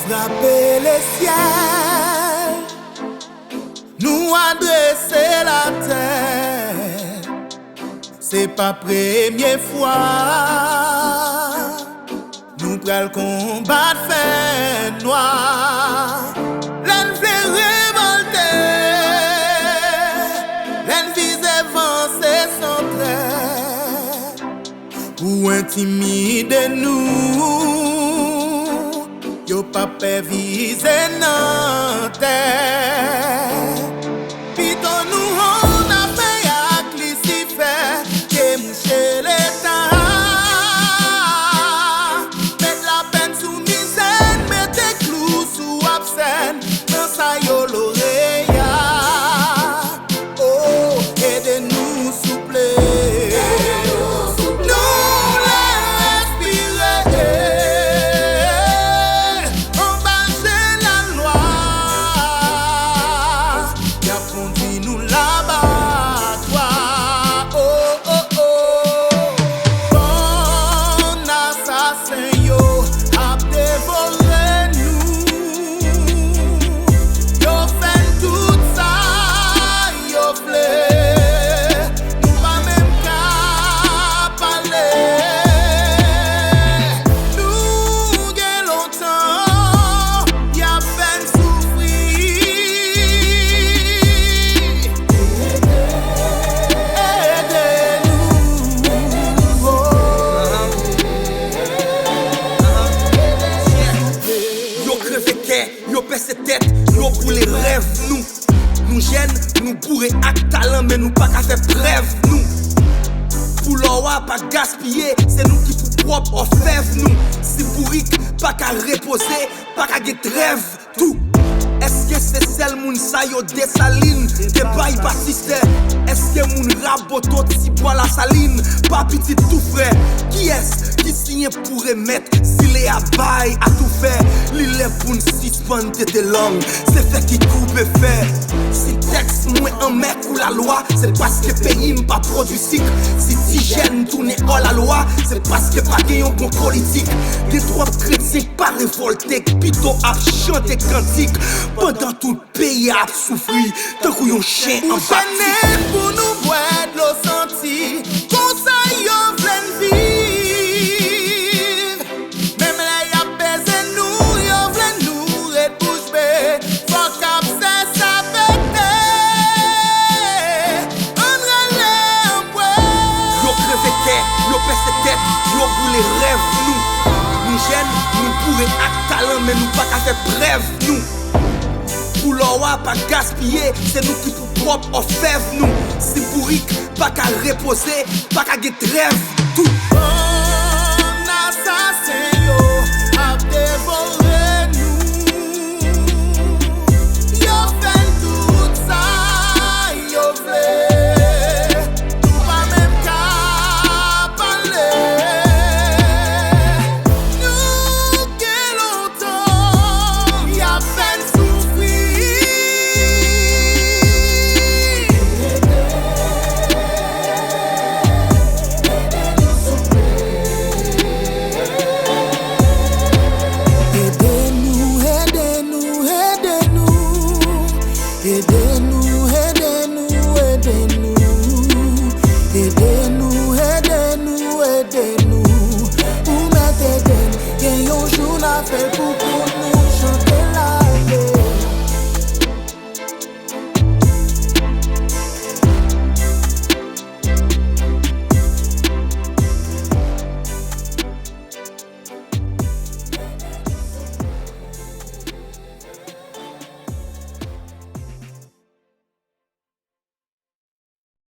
frapper les ciels, nous adresser la terre. C'est pas première fois, nous prenons le combat de fer noir. L'en fait révolter, l'en vise avancer sans trait, pour intimider nous, yo pas viser nan terre. Pito nous on a fait avec Lucifer, que moucher l'état. Mettre la peine sous misère, mettre des clous sous absène, dans sa yo l'oreille. Oh, aidez-nous s'il vous plaît. Yo pèse tête, yo pour les rêves, nous jeunes, nous bourrés avec talent, mais nous pas qu'à faire preuve, nous. Pour l'oua, pas gaspiller, c'est nous qui pour propre en fève, nous. Si bourrique, pas qu'à reposer, pas qu'à get rêve, tout. Est-ce que c'est celle moun sa yo dessaline, des bails baptistes? Est-ce que moun rabotot si boit la saline? Pas petit tout frère, qui est-ce qui signe pour remettre? S'il est à bail, à tout faire, l'île est pour une suspendre de langue, c'est fait qui coupe et fait. Si texte moins un mec ou la loi, c'est parce que pays m'pas produit cycle. Si t'hygiène tourne en la loi, c'est parce que pas gagne bon politique. Des trois chrétiens pas révoltés, plutôt à chanter cantique. Pendant tout le pays a souffri, tant qu'on yon chien en bâti. Pour nous boire de l'eau sentie, comme ça yon plein vivre. Même là y'a baisé nous, yon plein nous, red bouche bée. Faut qu'ap c'est sa bête. On relève en bois. Yo creve cœur, yo pèse tête, yo boule rêve nous. Nous jeunes, nous bourrés avec talent, mais nous pas qu'à faire preuve nous. Pour l'oua, pas gaspiller, c'est nous qui pour propre en fève, nous. Si bourrique, pas qu'à reposer, pas qu'à get rêve, tout. Bon assassin.